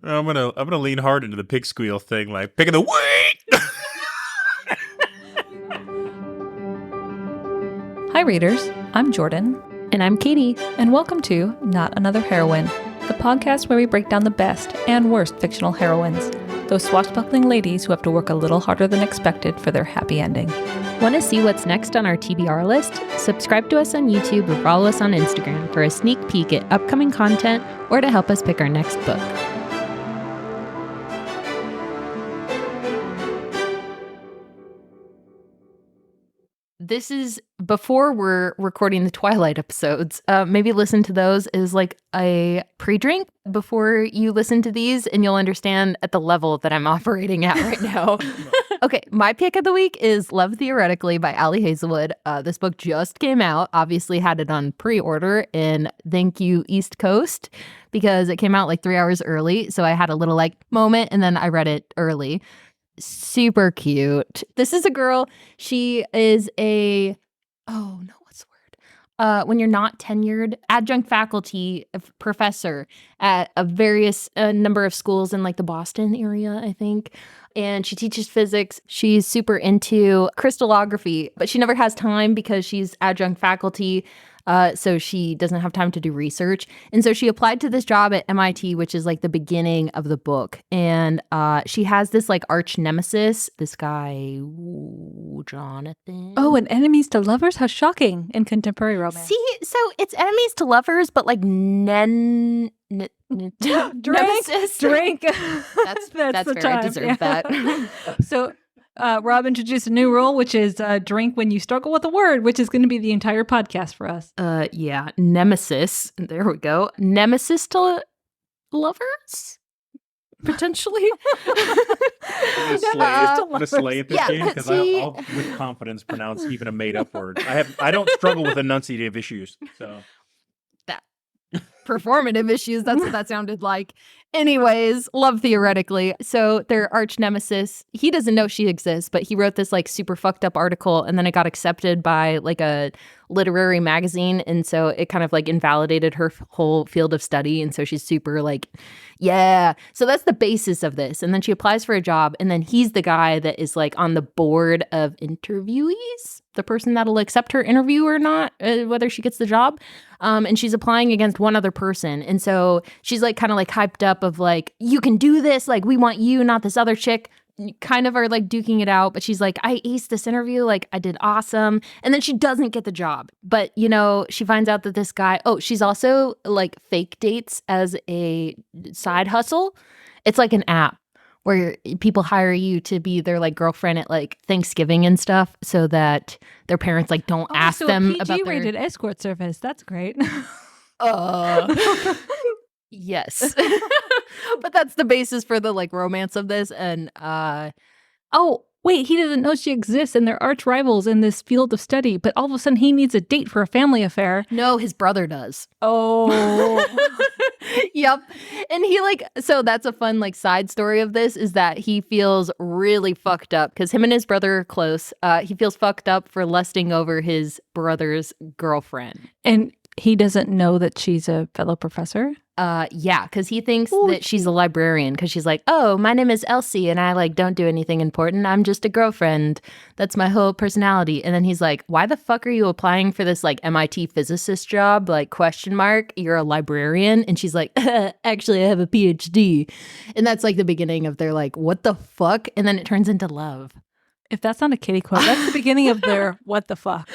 I'm gonna lean hard into the pig squeal thing, like picking the weight. Hi readers, I'm Jordan. And I'm Katie. And welcome to Not Another Heroine, the podcast where we break down the best and worst fictional heroines, those swashbuckling ladies who have to work a little harder than expected for their happy ending. Want to see what's next on our TBR list? Subscribe to us on YouTube or follow us on Instagram for a sneak peek at upcoming content or to help us pick our next book. This is before we're recording the Twilight episodes. Maybe listen to those as like a pre-drink before you listen to these, and you'll understand at the level that I'm operating at right now. Okay, my pick of the week is Love Theoretically by Ali Hazelwood. This book just came out, obviously had it on pre-order, and thank you East Coast, because it came out like 3 hours early. So I had a little like moment, and then I read it early. Super cute. This is a girl. She is what's the word? When you're not tenured, adjunct faculty professor at a various number of schools in like the Boston area, I think. And she teaches physics. She's super into crystallography, but she never has time because she's adjunct faculty. So she doesn't have time to do research. And so she applied to this job at MIT, which is like the beginning of the book. And she has this like arch nemesis, this guy, Jonathan. Oh, and enemies to lovers? How shocking in contemporary romance. See, so it's enemies to lovers, but like nemesis. Drink. That's fair. I deserve that. So Rob introduced a new rule, which is drink when you struggle with a word, which is going to be the entire podcast for us. Yeah. Nemesis. There we go. Nemesis to lovers? Potentially. I'm gonna slay at this game because I'll with confidence pronounce even a made-up word. I don't struggle with enunciative issues, so that performative issues. That's what that sounded like. Anyways, Love Theoretically. So their arch nemesis, he doesn't know she exists, but he wrote this like super fucked up article, and then it got accepted by like a literary magazine, and so it kind of like invalidated her whole field of study, and so she's super like, yeah. So that's the basis of this, and then she applies for a job, and then he's the guy that is like on the board of interviewees, the person that'll accept her interview or not, whether she gets the job. And she's applying against one other person. And so she's like kind of like hyped up of like, you can do this. Like, we want you, not this other chick. Kind of are like duking it out. But she's like, I aced this interview. Like, I did awesome. And then she doesn't get the job. But, you know, she finds out that this guy, she's also like fake dates as a side hustle. It's like an app where people hire you to be their like girlfriend at like Thanksgiving and stuff, so that their parents like don't ask them about their PG-rated escort service. That's great. Yes. But that's the basis for the like romance of this. And wait, he doesn't know she exists, and they're arch rivals in this field of study, but all of a sudden he needs a date for a family affair. No, his brother does. Oh. Yep. And he so that's a fun like side story of this, is that he feels really fucked up because him and his brother are close. He feels fucked up for lusting over his brother's girlfriend. And he doesn't know that she's a fellow professor? Yeah, because he thinks that she's a librarian, because she's like, oh, my name is Elsie, and I like don't do anything important. I'm just a girlfriend. That's my whole personality. And then he's like, why the fuck are you applying for this like MIT physicist job? Like, question mark, you're a librarian. And she's like, actually, I have a PhD. And that's like the beginning of their like, what the fuck? And then it turns into love. If that's not a Katie quote, that's the beginning of their what the fuck.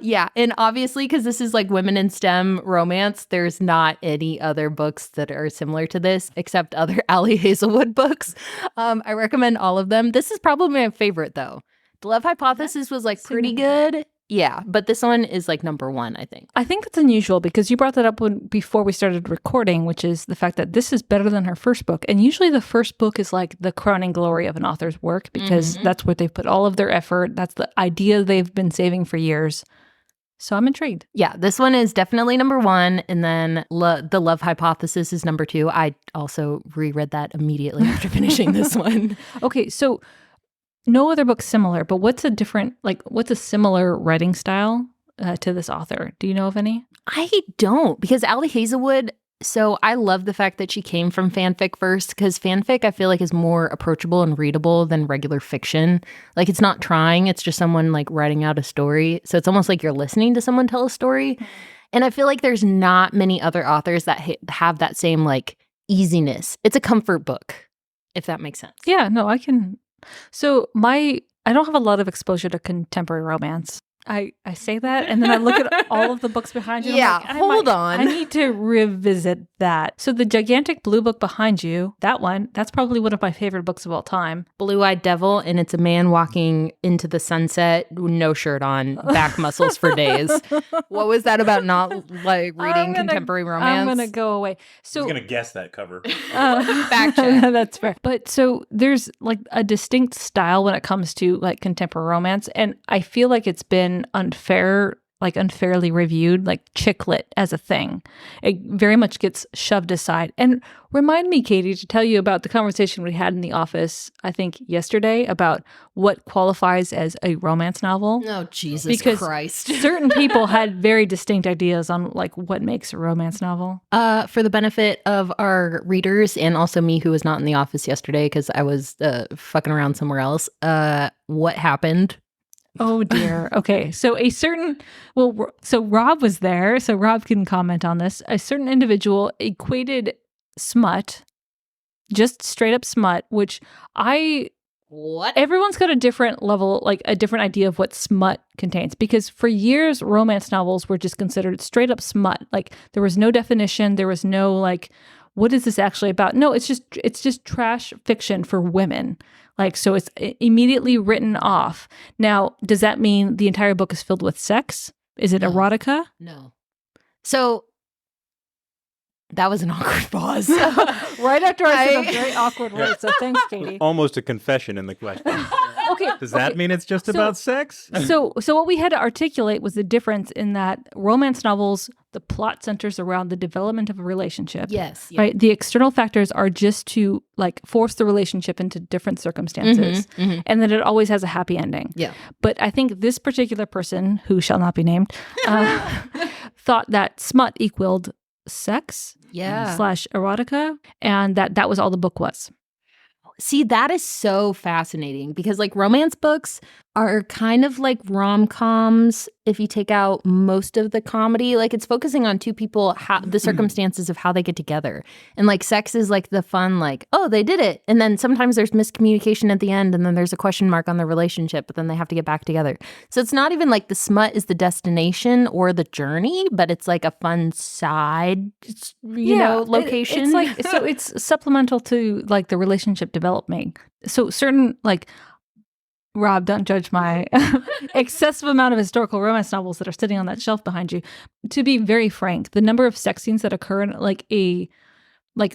Yeah, and obviously, because this is like women in STEM romance, there's not any other books that are similar to this except other Ali Hazelwood books. I recommend all of them. This is probably my favorite, though. The Love Hypothesis was like pretty good. Yeah, but this one is like number one, I think. I think that's unusual because you brought that up before we started recording, which is the fact that this is better than her first book. And usually the first book is like the crowning glory of an author's work because that's where they've put all of their effort. That's the idea they've been saving for years. So I'm intrigued. Yeah, this one is definitely number one. And then The Love Hypothesis is number two. I also reread that immediately after finishing this one. Okay, so no other book similar, but what's a similar writing style to this author? Do you know of any? I don't, because Ali Hazelwood, So I love the fact that she came from fanfic first, because fanfic I feel like is more approachable and readable than regular fiction. Like it's not trying, it's just someone like writing out a story. So it's almost like you're listening to someone tell a story. And I feel like there's not many other authors that have that same like easiness. It's a comfort book, if that makes sense. Yeah, no, I can. So I don't have a lot of exposure to contemporary romance. I say that, and then I look at all of the books behind you. And Yeah, I'm like, hold on. I need to revisit that. So the gigantic blue book behind you, that one, that's probably one of my favorite books of all time. Blue-Eyed Devil, and it's a man walking into the sunset, no shirt on, back muscles for days. What was that about not like reading contemporary romance? I'm gonna go away. So I was gonna guess that cover. Fact check. That's fair. But so there's like a distinct style when it comes to like contemporary romance, and I feel like it's been unfairly reviewed, like chick lit as a thing. It very much gets shoved aside. And remind me, Katie, to tell you about the conversation we had in the office, I think yesterday, about what qualifies as a romance novel. Oh, Jesus Christ. Certain people had very distinct ideas on like what makes a romance novel. For the benefit of our readers and also me who was not in the office yesterday because I was fucking around somewhere else, what happened? Oh dear. Okay. So so Rob was there, so Rob can comment on this. A certain individual equated smut, just straight up smut, which everyone's got a different level, like a different idea of what smut contains, because for years romance novels were just considered straight up smut. Like there was no definition, there was no like, what is this actually about? No, it's just trash fiction for women. Like, so it's immediately written off. Now, does that mean the entire book is filled with sex? Is it erotica? No. So that was an awkward pause. Right after I said a very awkward word. So thanks, Katie. Almost a confession in the question. Okay. Does that mean it's just about sex? So what we had to articulate was the difference in that romance novels, the plot centers around the development of a relationship. Yes. Yeah. Right. The external factors are just to like force the relationship into different circumstances. And then it always has a happy ending. Yeah. But I think this particular person, who shall not be named, thought that smut equaled sex / erotica, and that was all the book was. See, that is so fascinating because like romance books are kind of like rom-coms if you take out most of the comedy. Like it's focusing on two people, the circumstances of how they get together. And like sex is like the fun, like, oh, they did it. And then sometimes there's miscommunication at the end and then there's a question mark on the relationship, but then they have to get back together. So it's not even like the smut is the destination or the journey, but it's like a fun side, location. It's like, so it's supplemental to like the relationship development. So certain like, Rob, don't judge my excessive amount of historical romance novels that are sitting on that shelf behind you. To be very frank, the number of sex scenes that occur in like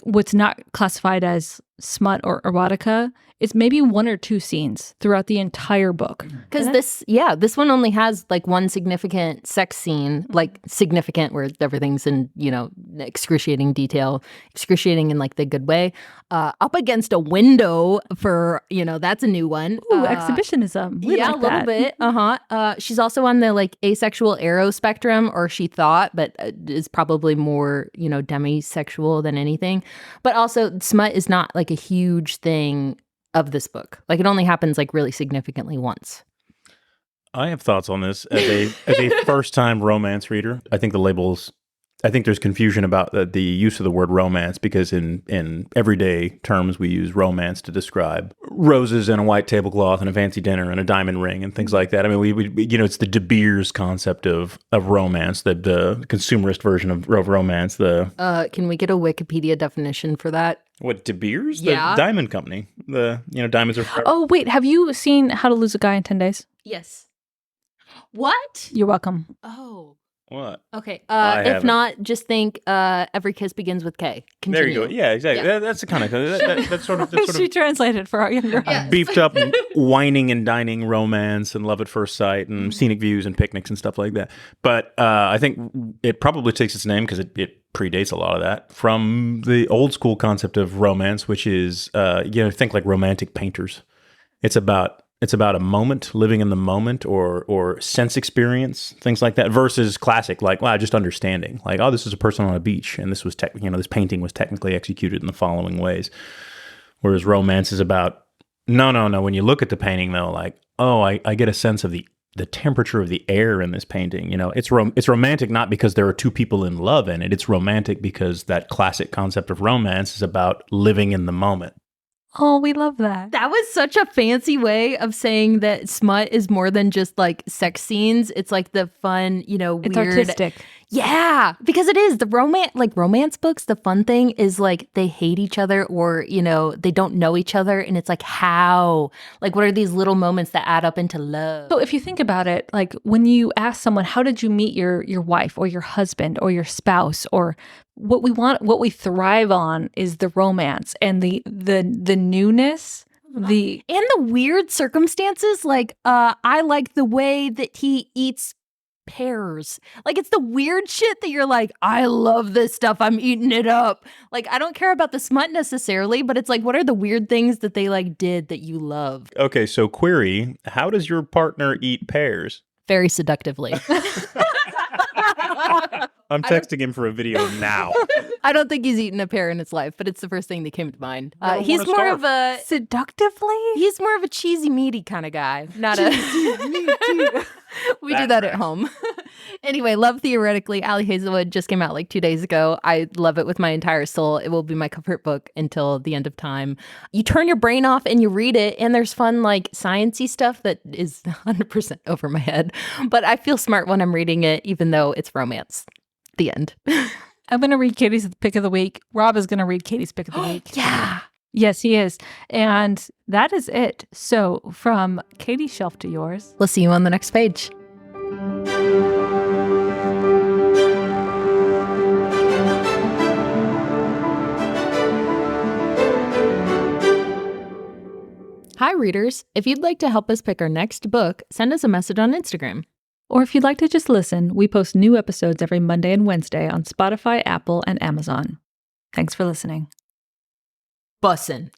what's not classified as smut or erotica is maybe 1 or 2 scenes throughout the entire book. Because this one only has like one significant sex scene, like significant where everything's in, excruciating detail, excruciating in like the good way, up against a window for, that's a new one. Ooh, exhibitionism. We like a little bit. She's also on the like asexual arrow spectrum, or she thought, but is probably more, demisexual than anything. But also smut is not like a huge thing of this book. Like it only happens like really significantly once. I have thoughts on this as a first time romance reader. I think there's confusion about the use of the word romance, because in everyday terms we use romance to describe roses and a white tablecloth and a fancy dinner and a diamond ring and things like that. I mean, we it's the De Beers concept of romance, the consumerist version of romance. Can we get a Wikipedia definition for that? What, De Beers? Yeah. The diamond company. Diamonds are forever. Oh, wait. Have you seen How to Lose a Guy in 10 Days? Yes. What? You're welcome. Oh. What? Okay. I if haven't. not, just think Every Kiss Begins with K. Continue. There you go. Yeah, exactly. Yeah. That's the kind of that's sort of She translated for our younger Yeah. beefed up whining and dining romance and love at first sight and scenic views and picnics and stuff like that. But I think it probably takes its name because it predates a lot of that from the old school concept of romance, which is think like romantic painters. It's about It's about a moment, living in the moment, or sense experience, things like that. Versus classic, like just understanding, like this is a person on a beach, and this was this painting was technically executed in the following ways. Whereas romance is about no. When you look at the painting, though, like I get a sense of the temperature of the air in this painting. It's romantic not because there are two people in love in it. It's romantic because that classic concept of romance is about living in the moment. Oh, we love that. That was such a fancy way of saying that smut is more than just like sex scenes. It's like the fun, It's weird. artistic. Yeah, because it is. The romance books, the fun thing is like they hate each other or, they don't know each other. And it's like how? Like what are these little moments that add up into love? So if you think about it, like when you ask someone, how did you meet your wife or your husband or your spouse, or what we thrive on is the romance and the newness. And the weird circumstances, like I like the way that he eats pears. Like it's the weird shit that you're like, I love this stuff, I'm eating it up. Like I don't care about the smut necessarily, but it's like, what are the weird things that they like did that you love? Okay, so query, how does your partner eat pears? Very seductively. I'm texting him for a video now. I don't think he's eaten a pear in his life, but it's the first thing that came to mind. He's more starve. of a Seductively? He's more of a cheesy, meaty kind of guy. Not a We do that at home. Anyway, Love Theoretically, Ali Hazelwood just came out like 2 days ago. I love it with my entire soul. It will be my comfort book until the end of time. You turn your brain off and you read it, and there's fun like science-y stuff that is 100% over my head. But I feel smart when I'm reading it, even though it's romance. The end. I'm going to read Katie's pick of the week. Rob is going to read Katie's pick of the week. Yeah. Yes, he is. And that is it. So from Katie's shelf to yours. We'll see you on the next page. Hi, readers. If you'd like to help us pick our next book, send us a message on Instagram. Or if you'd like to just listen, we post new episodes every Monday and Wednesday on Spotify, Apple, and Amazon. Thanks for listening. Bussin'.